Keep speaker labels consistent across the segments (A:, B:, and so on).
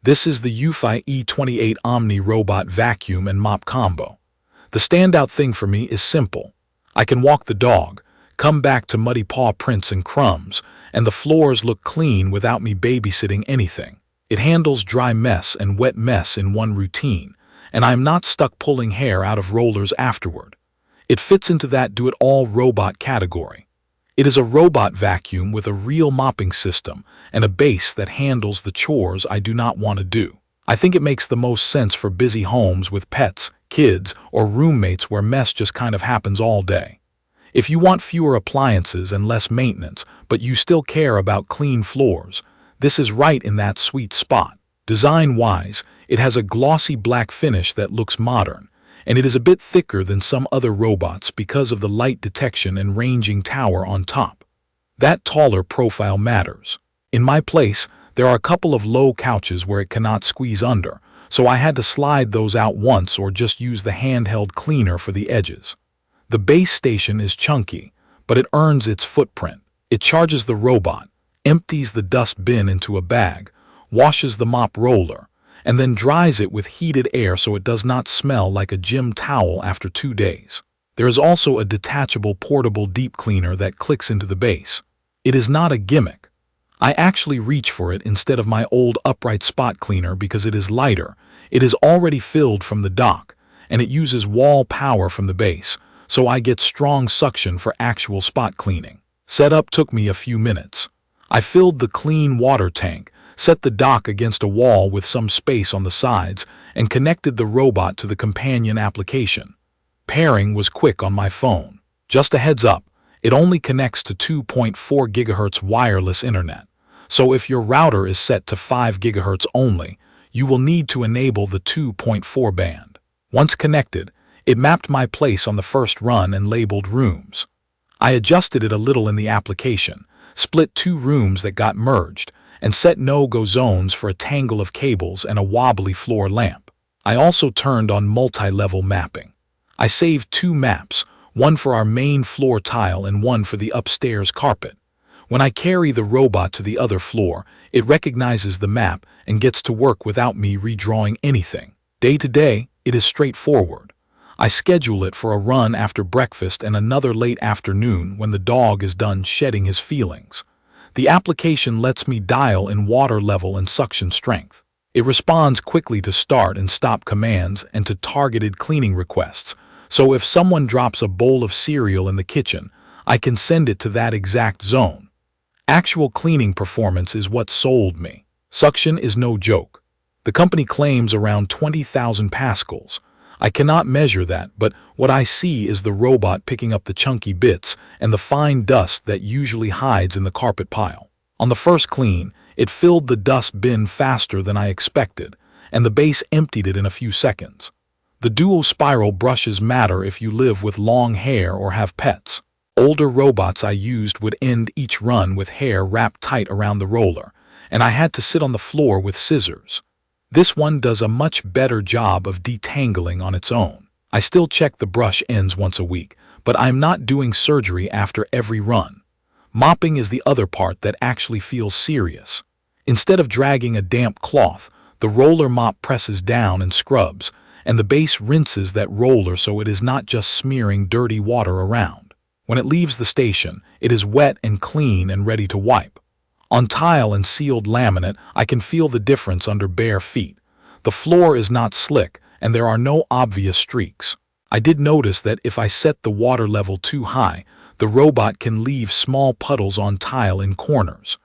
A: This is the Eufy E28 Omni robot vacuum and mop combo. The standout thing for me is simple. I can walk the dog, come back to muddy paw prints and crumbs, and the floors look clean without me babysitting anything. It handles dry mess and wet mess in one routine, and I'm not stuck pulling hair out of rollers afterward. It fits into that do-it-all robot category. It is a robot vacuum with a real mopping system and a base that handles the chores I do not want to do. I think it makes the most sense for busy homes with pets, kids, or roommates where mess just kind of happens all day. If you want fewer appliances and less maintenance, but you still care about clean floors, this is right in that sweet spot. Design-wise, it has a glossy black finish that looks modern, and it is a bit thicker than some other robots because of the light detection and ranging tower on top. That taller profile matters. In my place, there are a couple of low couches where it cannot squeeze under, so I had to slide those out once or just use the handheld cleaner for the edges. The base station is chunky, but it earns its footprint. It charges the robot, empties the dust bin into a bag, washes the mop roller, and then dries it with heated air so it does not smell like a gym towel after 2 days. There is also a detachable portable deep cleaner that clicks into the base. It is not a gimmick. I actually reach for it instead of my old upright spot cleaner because it is lighter, it is already filled from the dock, and it uses wall power from the base, so I get strong suction for actual spot cleaning. Setup took me a few minutes. I filled the clean water tank, set the dock against a wall with some space on the sides, and connected the robot to the companion application. Pairing was quick on my phone. Just a heads up, it only connects to 2.4 GHz wireless internet, so if your router is set to 5 GHz only, you will need to enable the 2.4 band. Once connected, it mapped my place on the first run and labeled rooms. I adjusted it a little in the application, split 2 rooms that got merged, and set no-go zones for a tangle of cables and a wobbly floor lamp. I also turned on multi-level mapping. I saved 2 maps, one for our main floor tile and one for the upstairs carpet. When I carry the robot to the other floor, it recognizes the map and gets to work without me redrawing anything. Day to day, it is straightforward. I schedule it for a run after breakfast and another late afternoon when the dog is done shedding his feelings. The application lets me dial in water level and suction strength. It responds quickly to start and stop commands and to targeted cleaning requests, so if someone drops a bowl of cereal in the kitchen, I can send it to that exact zone. Actual cleaning performance is what sold me. Suction is no joke. The company claims around 20,000 pascals. I cannot measure that, but what I see is the robot picking up the chunky bits and the fine dust that usually hides in the carpet pile. On the first clean, it filled the dust bin faster than I expected, and the base emptied it in a few seconds. The DuoSpiral brushes matter if you live with long hair or have pets. Older robots I used would end each run with hair wrapped tight around the roller, and I had to sit on the floor with scissors. This one does a much better job of detangling on its own. I still check the brush ends once a week, but I'm not doing surgery after every run. Mopping is the other part that actually feels serious. Instead of dragging a damp cloth, the roller mop presses down and scrubs, and the base rinses that roller so it is not just smearing dirty water around. When it leaves the station, it is wet and clean and ready to wipe. On tile and sealed laminate, I can feel the difference under bare feet. The floor is not slick, and there are no obvious streaks. I did notice that if I set the water level too high, the robot can leave small puddles on tile in corners.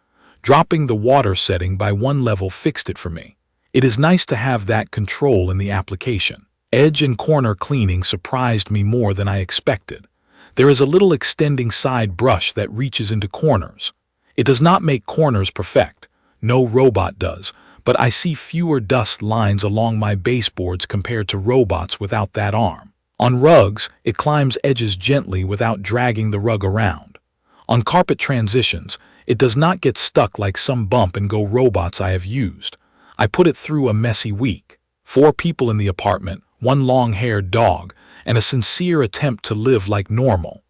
A: Dropping the water setting by 1 level fixed it for me. It is nice to have that control in the application. Edge and corner cleaning surprised me more than I expected. There is a little extending side brush that reaches into corners. It does not make corners perfect. No robot does, but I see fewer dust lines along my baseboards compared to robots without that arm. On rugs, it climbs edges gently without dragging the rug around. On carpet transitions, it does not get stuck like some bump-and-go robots I have used. I put it through a messy week. 4 people in the apartment, 1 long-haired dog, and a sincere attempt to live like normal.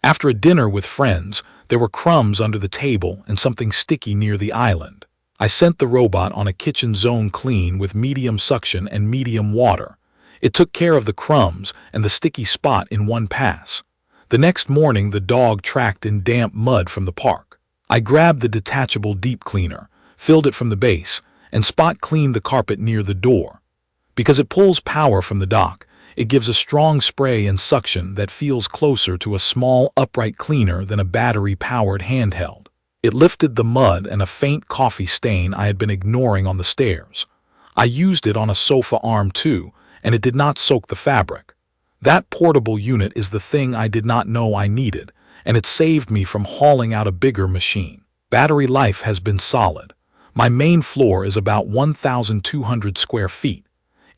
A: After a dinner with friends, there were crumbs under the table and something sticky near the island. I sent the robot on a kitchen zone clean with medium suction and medium water. It took care of the crumbs and the sticky spot in one pass. The next morning, the dog tracked in damp mud from the park. I grabbed the detachable deep cleaner, filled it from the base, and spot cleaned the carpet near the door. Because it pulls power from the dock, it gives a strong spray and suction that feels closer to a small upright cleaner than a battery-powered handheld. It lifted the mud and a faint coffee stain I had been ignoring on the stairs. I used it on a sofa arm too, and it did not soak the fabric. That portable unit is the thing I did not know I needed, and it saved me from hauling out a bigger machine. Battery life has been solid. My main floor is about 1,200 square feet.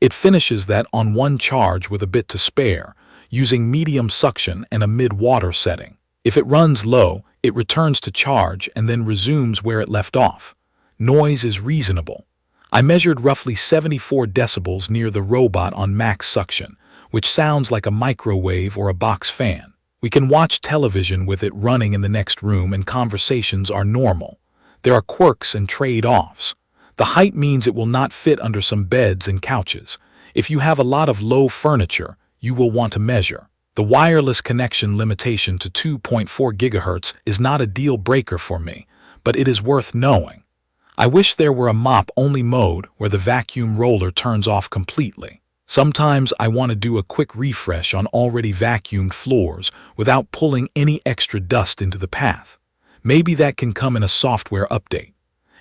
A: It finishes that on one charge with a bit to spare, using medium suction and a mid-water setting. If it runs low, it returns to charge and then resumes where it left off. Noise is reasonable. I measured roughly 74 decibels near the robot on max suction, which sounds like a microwave or a box fan. We can watch television with it running in the next room and conversations are normal. There are quirks and trade-offs. The height means it will not fit under some beds and couches. If you have a lot of low furniture, you will want to measure. The wireless connection limitation to 2.4 GHz is not a deal breaker for me, but it is worth knowing. I wish there were a mop-only mode where the vacuum roller turns off completely. Sometimes I want to do a quick refresh on already vacuumed floors without pulling any extra dust into the path. Maybe that can come in a software update.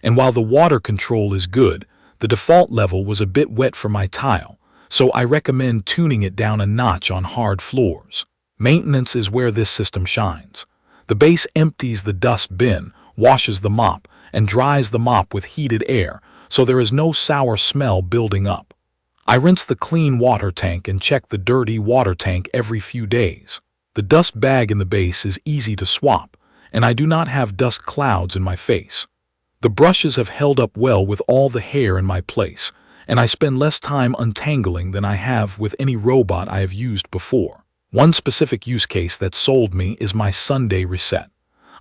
A: And while the water control is good, the default level was a bit wet for my tile, so I recommend tuning it down a notch on hard floors. Maintenance is where this system shines. The base empties the dust bin, washes the mop, and dries the mop with heated air, so there is no sour smell building up. I rinse the clean water tank and check the dirty water tank every few days. The dust bag in the base is easy to swap, and I do not have dust clouds in my face. The brushes have held up well with all the hair in my place, and I spend less time untangling than I have with any robot I have used before. One specific use case that sold me is my Sunday reset.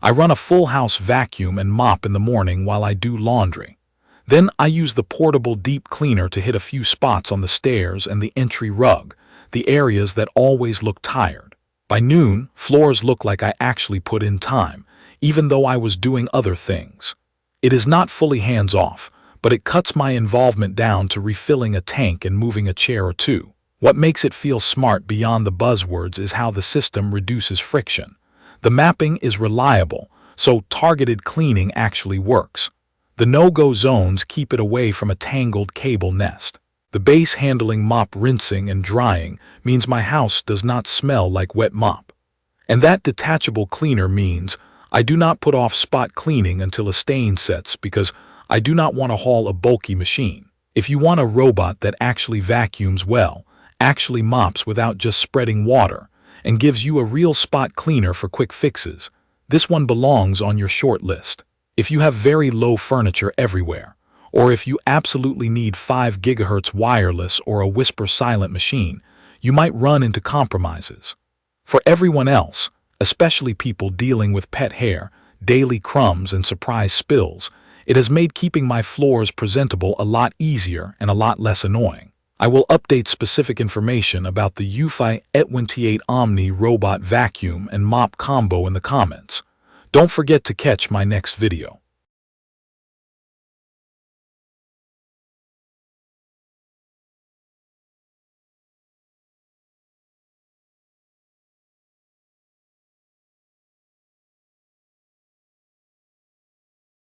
A: I run a full house vacuum and mop in the morning while I do laundry. Then I use the portable deep cleaner to hit a few spots on the stairs and the entry rug, the areas that always look tired. By noon, floors look like I actually put in time, even though I was doing other things. It is not fully hands-off, but it cuts my involvement down to refilling a tank and moving a chair or two. What makes it feel smart beyond the buzzwords is how the system reduces friction. The mapping is reliable, so targeted cleaning actually works. The no-go zones keep it away from a tangled cable nest. The base handling mop rinsing and drying means my house does not smell like wet mop. And that detachable cleaner means I do not put off spot cleaning until a stain sets because I do not want to haul a bulky machine. If you want a robot that actually vacuums well, actually mops without just spreading water, and gives you a real spot cleaner for quick fixes, this one belongs on your short list. If you have very low furniture everywhere, or if you absolutely need 5 GHz wireless or a whisper silent machine, you might run into compromises. For everyone else, especially people dealing with pet hair, daily crumbs, and surprise spills, it has made keeping my floors presentable a lot easier and a lot less annoying. I will update specific information about the Eufy E28 Omni robot vacuum and mop combo in the comments. Don't forget to catch my next video.